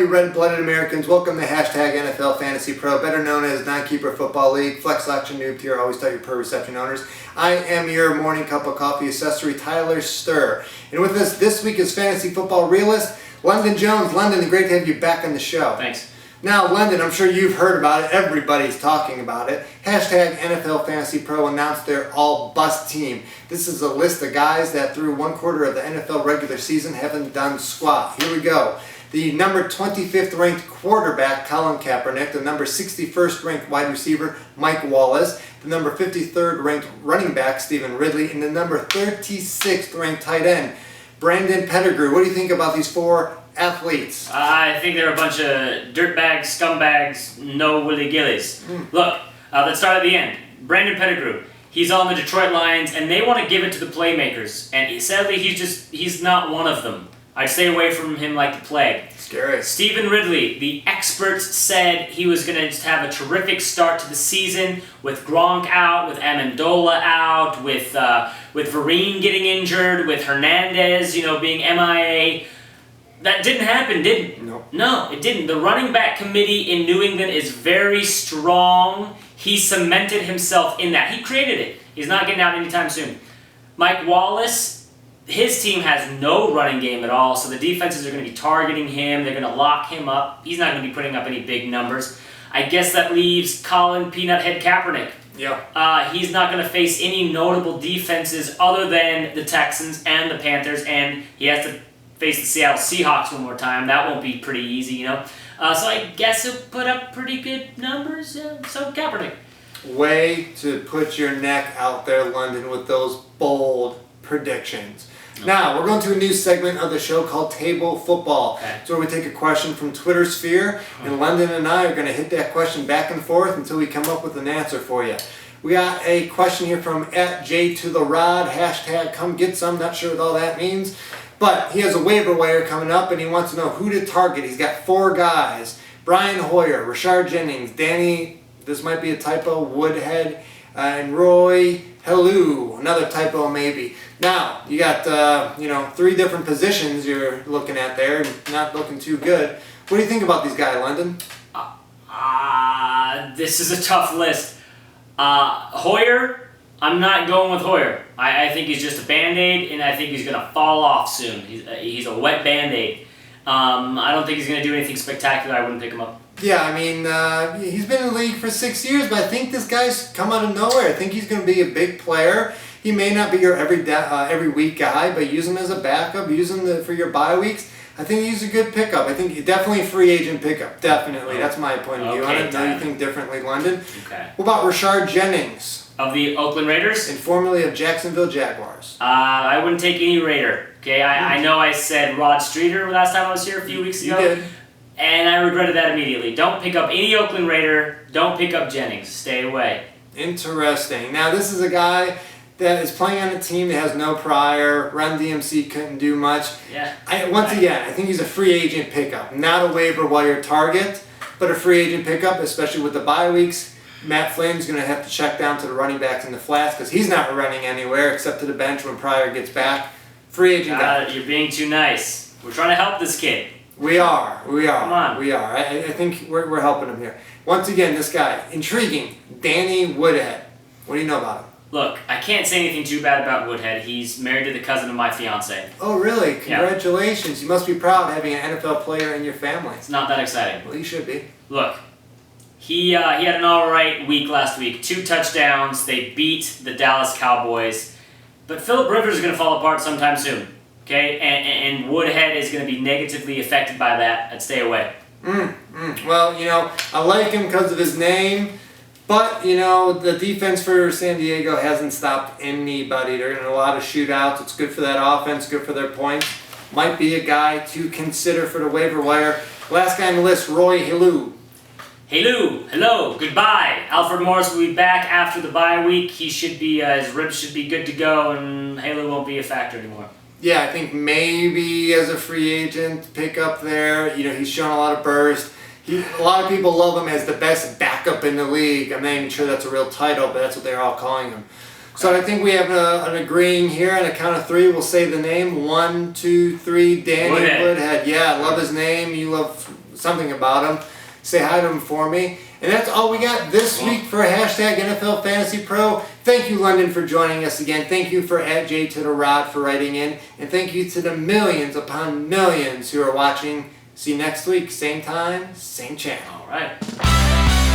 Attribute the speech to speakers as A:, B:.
A: you red-blooded Americans. Welcome to Hashtag NFL Fantasy Pro, better known as Nine-Keeper Football League. Flex Selection Noob here, always tell your per reception owners. I am your morning cup of coffee accessory, Tyler Sturr. And with us this week is Fantasy Football Realist, London Jones. London, great to have you back on the show.
B: Thanks.
A: Now, London, I'm sure you've heard about it. Everybody's talking about it. Hashtag NFL Fantasy Pro announced their all-bust team. This is a list of guys that through one quarter of the NFL regular season haven't done squat. Here we go. The number 25th ranked quarterback, Colin Kaepernick. The number 61st ranked wide receiver, Mike Wallace. The number 53rd ranked running back, Stephen Ridley. And the number 36th ranked tight end, Brandon Pettigrew. What do you think about these four athletes?
B: I think they're a bunch of dirtbags, scumbags, no willy gillies. Look, let's start at the end. Brandon Pettigrew. He's on the Detroit Lions, and they want to give it to the playmakers. And sadly, he's not one of them. I'd stay away from him like the plague.
A: Scary.
B: Stephen Ridley, the experts said he was going to just have a terrific start to the season with Gronk out, with Amendola out, with Vereen getting injured, with Hernandez, being MIA. That didn't happen, did it?
A: No.
B: No, it didn't. The running back committee in New England is very strong. He cemented himself in that. He created it. He's not getting out anytime soon. Mike Wallace, his team has no running game at all, so the defenses are going to be targeting him. They're going to lock him up. He's not going to be putting up any big numbers. I guess that leaves Colin Peanut Head Kaepernick.
A: Yeah.
B: He's not going to face any notable defenses other than the Texans and the Panthers, and he has to face the Seattle Seahawks one more time. That won't be pretty easy, So I guess he'll put up pretty good numbers. So Kaepernick.
A: Way to put your neck out there, London, with those bold predictions. Now, we're going to a new segment of the show called Table Football.
B: Okay.
A: It's where we take a question from Twitter sphere, and London and I are going to hit that question back and forth until we come up with an answer for you. We got a question here from @JToTheRod, hashtag come get some, not sure what all that means. But he has a waiver wire coming up, and he wants to know who to target. He's got four guys: Brian Hoyer, Rashard Jennings, Danny, this might be a typo, Woodhead, and Roy Helou, another typo maybe. Now, you got, three different positions you're looking at there, not looking too good. What do you think about these guys, London?
B: This is a tough list. Hoyer, I'm not going with Hoyer. I think he's just a Band-Aid, and I think he's going to fall off soon. He's a wet Band-Aid. I don't think he's going to do anything spectacular. I wouldn't pick him up.
A: Yeah, he's been in the league for 6 years, but I think this guy's come out of nowhere. I think he's going to be a big player. He may not be your every week guy, but use him as a backup, use him for your bye weeks. I think he's a good pickup. I think definitely a free agent pickup. Definitely. That's my point of view on it. Now you think differently, London.
B: Okay.
A: What about Rashard Jennings?
B: Of the Oakland Raiders?
A: And formerly of Jacksonville Jaguars.
B: I wouldn't take any Raider. Okay, I know I said Rod Streeter last time I was here a few weeks ago.
A: You did.
B: And I regretted that immediately. Don't pick up any Oakland Raider. Don't pick up Jennings. Stay away.
A: Interesting. Now this is a guy that is playing on a team that has no prior. Run DMC couldn't do much.
B: Yeah.
A: Again, I think he's a free agent pickup. Not a waiver wire target, but a free agent pickup, especially with the bye weeks. Matt Flame's going to have to check down to the running backs in the flats because he's not running anywhere except to the bench when Pryor gets back. Free agent guy.
B: You're being too nice. We're trying to help this kid.
A: We are.
B: Come on.
A: We are. I think we're helping him here. Once again, this guy, intriguing, Danny Woodhead. What do you know about him?
B: Look, I can't say anything too bad about Woodhead. He's married to the cousin of my fiance.
A: Oh, really? Congratulations. You must be proud having an NFL player in your family.
B: It's not that exciting.
A: Well, you should be.
B: Look, he had an alright week last week. 2 touchdowns. They beat the Dallas Cowboys. But Phillip Rivers is going to fall apart sometime soon. Okay? And Woodhead is going to be negatively affected by that. I'd stay away.
A: Well, I like him because of his name. But, the defense for San Diego hasn't stopped anybody. They're in a lot of shootouts. It's good for that offense, good for their points. Might be a guy to consider for the waiver wire. Last guy on the list, Roy Helou.
B: Hello, goodbye. Alfred Morris will be back after the bye week. He should be, his ribs should be good to go, and Helou won't be a factor anymore.
A: Yeah, I think maybe as a free agent pickup there, he's shown a lot of burst. A lot of people love him as the best backup in the league. I'm not even sure that's a real title, but that's what they're all calling him. So I think we have an agreeing here. On a count of 3, we'll say the name. 1, 2, 3. Danny Woodhead. Yeah, I love his name. You love something about him. Say hi to him for me. And that's all we got this week for hashtag NFL Fantasy Pro. Thank you, London, for joining us again. Thank you for @J to the Rod for writing in. And thank you to the millions upon millions who are watching. See you next week. Same time, same channel.
B: All right.